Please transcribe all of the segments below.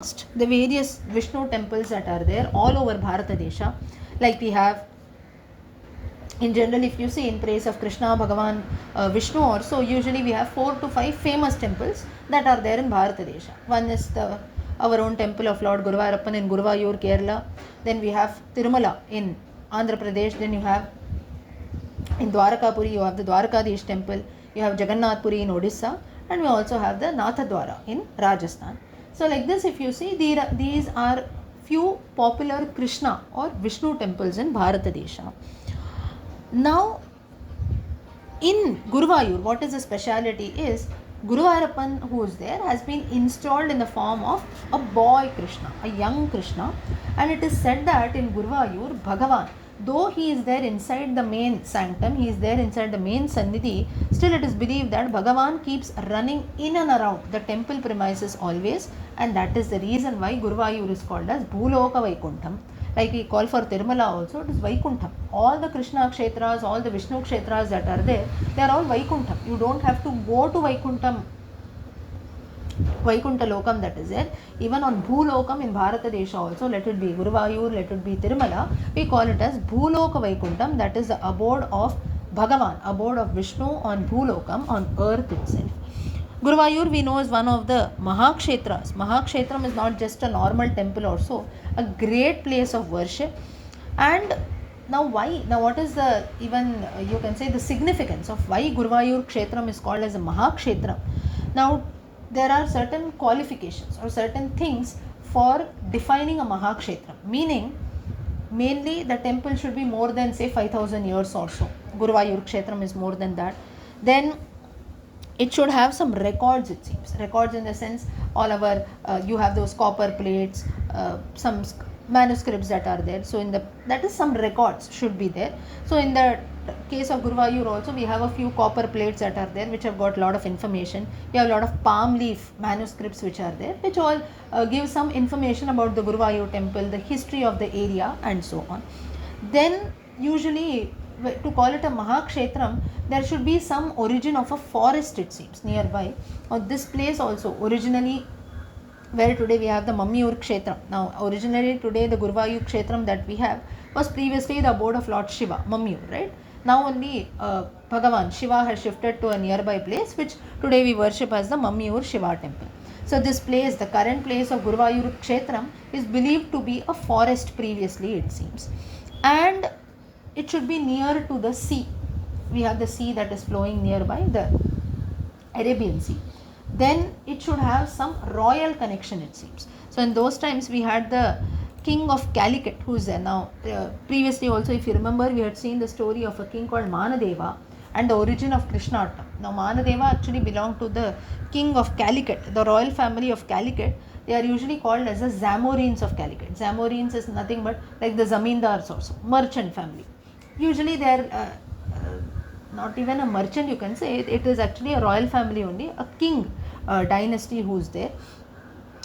The various Vishnu temples that are there all over Bharatadesha, like we have in general, if you see in praise of Krishna, Bhagavan, Vishnu also, usually we have 4 to 5 famous temples that are there in Bharatadesha. One is our own temple of Lord Guruvayoor in Guruvayoor, Kerala. Then we have Tirumala in Andhra Pradesh. Then you have in Dwarakapuri, you have the Dwarakadish temple. You have Jagannath Puri in Odisha. And we also have the Nathadwara in Rajasthan. So like this, if you see, these are few popular Krishna or Vishnu temples in Bharatadesha. Now, in Guruvayoor, what is the speciality is Guruvayoor who is there has been installed in the form of a boy Krishna, a young Krishna, and it is said that in Guruvayoor, Bhagavan, though he is there inside the main sanctum, he is there inside the main Sannidhi, still it is believed that Bhagavan keeps running in and around the temple premises always, and that is the reason why Guruvayoor is called as Bhuloka Vaikuntham. Like we call for Tirumala also, it is Vaikuntham. All the Krishna Kshetras, all the Vishnu Kshetras that are there, they are all Vaikuntham. You don't have to go to Vaikuntham, Vaikuntha Lokam that is there. Even on Bhulokam in Bharatadesha also, let it be Guruvayoor, let it be Tirumala, we call it as Bhuloka Vaikuntham, that is the abode of Bhagavan, abode of Vishnu on Bhulokam, on earth itself. Guruvayoor we know is one of the Mahakshetras. Mahakshetram is not just a normal temple also, a great place of worship. And now why? Now what is the even you can say the significance of why Guruvayoor Kshetram is called as a Mahakshetram? Now there are certain qualifications or certain things for defining a Mahakshetram. Meaning, mainly the temple should be more than say 5,000 years or so. Guruvayoor Kshetram is more than that. Then it should have some records, it seems. Records in the sense, all our, you have those copper plates, some manuscripts that are there. So, that is some records should be there. So, in the case of Guruvayoor also, we have a few copper plates that are there, which have got a lot of information. You have a lot of palm leaf manuscripts which are there, which all give some information about the Guruvayoor temple, the history of the area, and so on. Then, usually, to call it a Mahakshetram, there should be some origin of a forest, it seems, nearby. Or this place also, originally, where today we have the Mammiyur Kshetram. Now, originally today the Guruvayoor Kshetram that we have was previously the abode of Lord Shiva, Mammiyur, right? Now only Bhagavan, Shiva has shifted to a nearby place, which today we worship as the Mammiyur Shiva temple. So this place, the current place of Guruvayoor Kshetram, is believed to be a forest previously, it seems. And it should be near to the sea. We have the sea that is flowing nearby, the Arabian Sea. Then it should have some royal connection, it seems. So in those times we had the king of Calicut who is there. Now previously also, if you remember, we had seen the story of a king called Manadeva and the origin of Krishnattam. Now Manadeva actually belonged to the king of Calicut, the royal family of Calicut. They are usually called as the Zamorines of Calicut. Zamorines is nothing but like the Zamindars also, merchant family. Usually they are not even a merchant, you can say. It is actually a royal family only, a king dynasty who is there,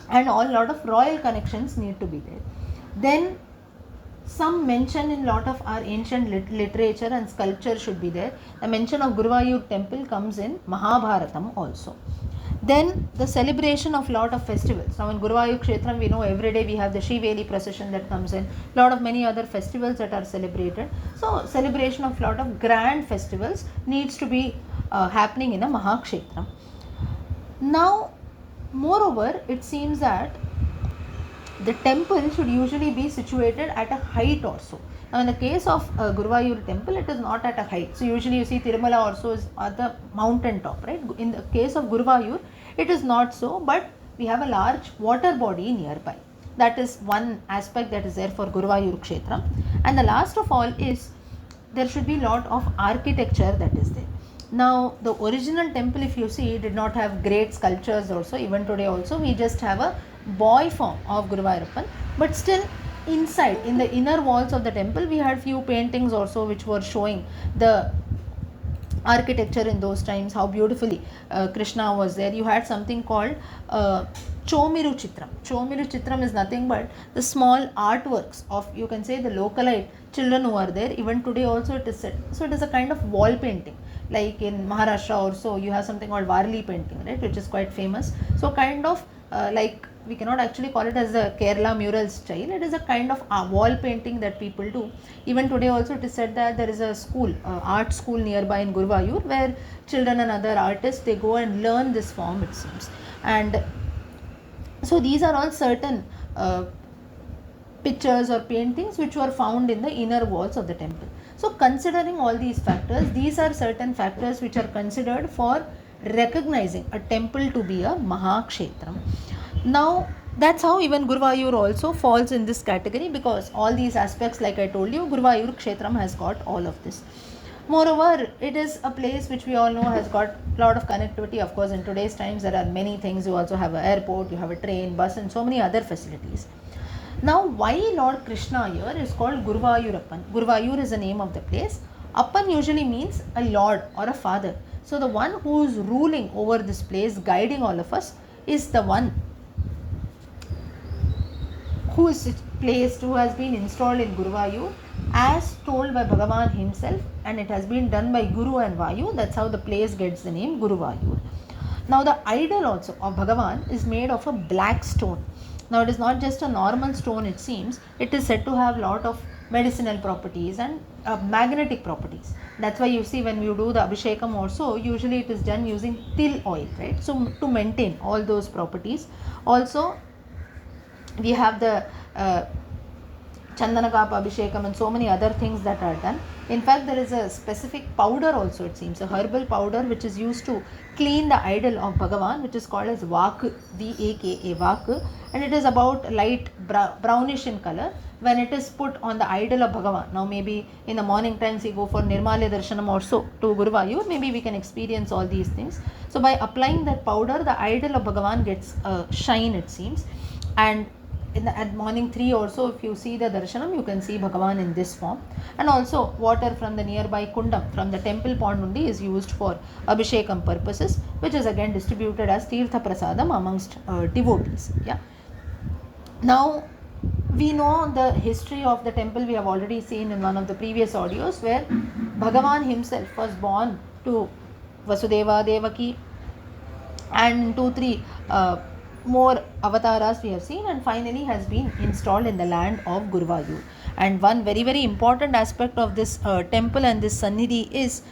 and all lot of royal connections need to be there. Then some mention in lot of our ancient literature and sculpture should be there. The mention of Guruvayoor temple comes in Mahabharatam also. Then the celebration of lot of festivals. Now in Guruvayoor Kshetram we know every day we have the Shriveli procession that comes in, lot of many other festivals that are celebrated. So celebration of lot of grand festivals needs to be happening in a Mahakshetram. Now moreover, it seems that the temple should usually be situated at a height also. Now in the case of Guruvayoor temple, it is not at a height. So usually you see Tirumala also is at the mountain top, right? In the case of Guruvayoor, it is not so, but we have a large water body nearby. That is one aspect that is there for Guruvayoor Kshetram. And the last of all is there should be lot of architecture that is there. Now the original temple, if you see, did not have great sculptures also. Even today also we just have a boy form of Guruvayoor, but still inside, in the inner walls of the temple, we had few paintings also which were showing the architecture in those times, how beautifully Krishna was there. You had something called Chomiru Chitram. Chomiru Chitram is nothing but the small artworks of, you can say, the localite children who are there. Even today also it is said. So it is a kind of wall painting. Like in Maharashtra also, you have something called Varli painting, right, which is quite famous. So kind of like we cannot actually call it as a Kerala mural style. It is a kind of wall painting that people do. Even today also it is said that there is a school, art school nearby in Guruvayoor, where children and other artists, they go and learn this form, it seems. And so these are all certain pictures or paintings which were found in the inner walls of the temple. So considering all these factors, these are certain factors which are considered for recognizing a temple to be a Mahakshetram. Now that's how even Guruvayoor also falls in this category, because all these aspects, like I told you, Guruvayoor Kshetram has got all of this. Moreover, it is a place which we all know has got a lot of connectivity. Of course, in today's times there are many things. You also have an airport, you have a train, bus, and so many other facilities. Now, why Lord Krishna here is called Guruvayoorappan? Guruvayoor is the name of the place. Appan usually means a lord or a father. So the one who is ruling over this place, guiding all of us, is the one who is placed, who has been installed in Guruvayoor, as told by Bhagavan himself, and it has been done by Guru and Vayu. That's how the place gets the name Guruvayoor. Now the idol also of Bhagavan is made of a black stone. Now it is not just a normal stone, it seems. It is said to have lot of medicinal properties and magnetic properties. That's why you see when you do the Abhishekam also, usually it is done using til oil, right? So to maintain all those properties. Also we have the Chandanakapa Abhishekam and so many other things that are done. In fact, there is a specific powder also, it seems, a herbal powder which is used to clean the idol of Bhagavan, which is called as Vak, V-A-K-A, Vak, and it is about light brownish in color when it is put on the idol of Bhagavan. Now maybe in the morning times we go for Nirmalya Darshanam also to Guruvayoor, maybe we can experience all these things. So by applying that powder, the idol of Bhagavan gets shine, it seems. And at morning 3 or so, if you see the darshanam, you can see Bhagavan in this form. And also water from the nearby kundam, from the temple pond only, is used for abhishekam purposes, which is again distributed as tirtha prasadam amongst devotees. Yeah. Now we know the history of the temple. We have already seen in one of the previous audios, where Bhagavan himself was born to Vasudeva, Devaki, and 2-3 more avataras we have seen, and finally has been installed in the land of Guruvayoor. And one very very important aspect of this temple and this Sannidhi is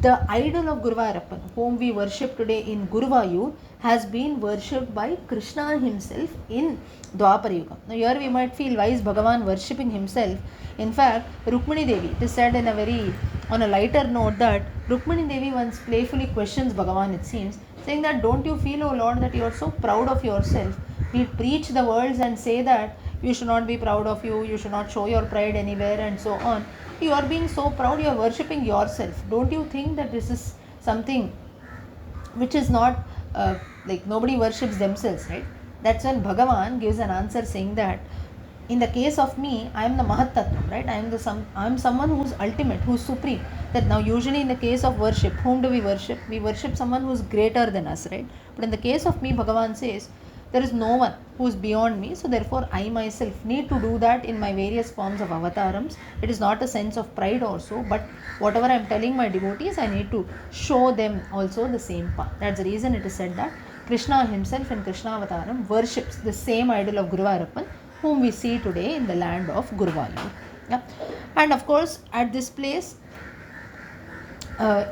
the idol of Guruvayoorappan, whom we worship today in Guruvayoor, has been worshipped by Krishna himself in Dwapara Yuga. Now here we might feel, why is Bhagavan worshipping himself? In fact, Rukmini Devi, it is said in a very, on a lighter note, that Rukmini Devi once playfully questions Bhagavan, it seems, saying that, don't you feel, O Lord, that you are so proud of yourself? We preach the words and say that you should not be proud of you should not show your pride anywhere and so on. You are being so proud, you are worshipping yourself. Don't you think that this is something which is not like nobody worships themselves, right? That's when Bhagavan gives an answer saying that, in the case of me, I am the Mahattattva, right? I am someone who is ultimate, who is supreme. That now usually in the case of worship, whom do we worship? We worship someone who is greater than us, right? But in the case of me, Bhagavan says, there is no one who is beyond me, so therefore I myself need to do that in my various forms of avatarams. It is not a sense of pride also, but whatever I am telling my devotees, I need to show them also the same path. That's the reason it is said that Krishna himself in Krishna avataram worships the same idol of Guruvayoorappan, whom we see today in the land of Guruvayoor. Yeah. And of course, at this place,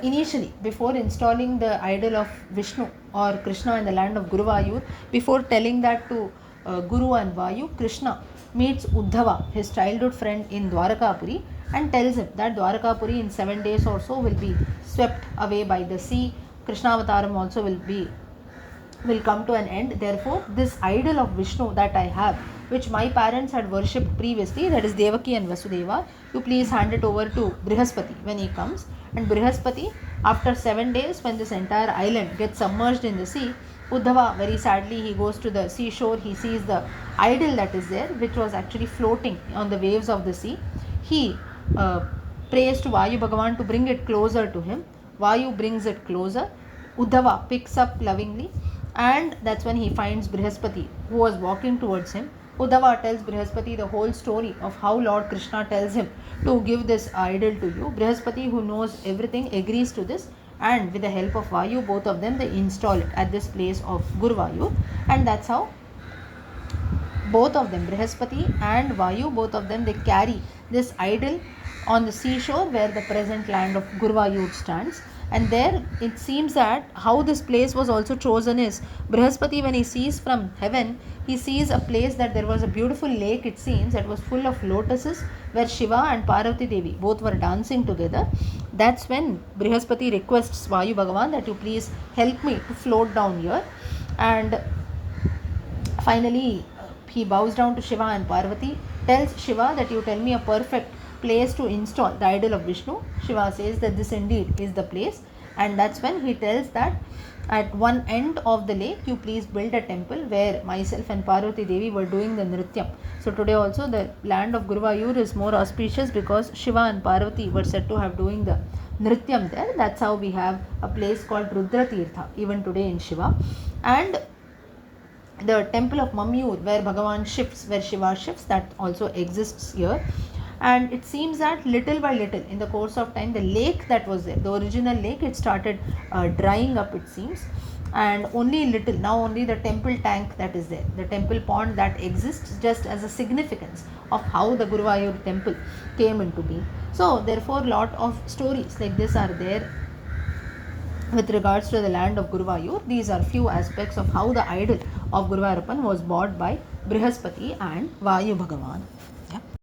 initially, before installing the idol of Vishnu or Krishna in the land of Guruvayoor, before telling that to Guru and Vayu, Krishna meets Uddhava, his childhood friend in Dwarakapuri, and tells him that Dwarakapuri in 7 days or so will be swept away by the sea. Krishna avataram also will come to an end. Therefore, this idol of Vishnu that I have, which my parents had worshipped previously, that is Devaki and Vasudeva, you please hand it over to Brihaspati when he comes. And Brihaspati, after 7 days, when this entire island gets submerged in the sea, Uddhava, very sadly, he goes to the seashore, he sees the idol that is there, which was actually floating on the waves of the sea. He prays to Vayu Bhagavan to bring it closer to him. Vayu brings it closer. Uddhava picks up lovingly, and that's when he finds Brihaspati, who was walking towards him. Uddhava tells Brihaspati the whole story of how Lord Krishna tells him to give this idol to you. Brihaspati, who knows everything, agrees to this, and with the help of Vayu, both of them, they install it at this place of Guruvayur, and that's how both of them, Brihaspati and Vayu, both of them, they carry this idol on the seashore where the present land of Guruvayur stands. And there it seems that how this place was also chosen is Brihaspati, when he sees from heaven, he sees a place that there was a beautiful lake, it seems, that was full of lotuses where Shiva and Parvati Devi both were dancing together. That's when Brihaspati requests Vayu Bhagavan that you please help me to float down here. And finally, he bows down to Shiva and Parvati, tells Shiva that you tell me a perfect place to install the idol of Vishnu. Shiva says that this indeed is the place, and that's when he tells that at one end of the lake you please build a temple where myself and Parvati Devi were doing the Nrityam. So today also the land of Guruvayur is more auspicious because Shiva and Parvati were said to have doing the Nrityam there. That's how we have a place called Rudra Tirtha even today in Shiva. And the temple of Mamyur, where Bhagavan shifts, where Shiva shifts, that also exists here. And it seems that little by little in the course of time, the lake that was there, the original lake, it started drying up, it seems, and only little, now only the temple tank that is there, the temple pond that exists, just as a significance of how the Guruvayur temple came into being. So therefore lot of stories like this are there with regards to the land of Guruvayur. These are few aspects of how the idol of Guruvayurappan was bought by Brihaspati and Vayu Bhagavan.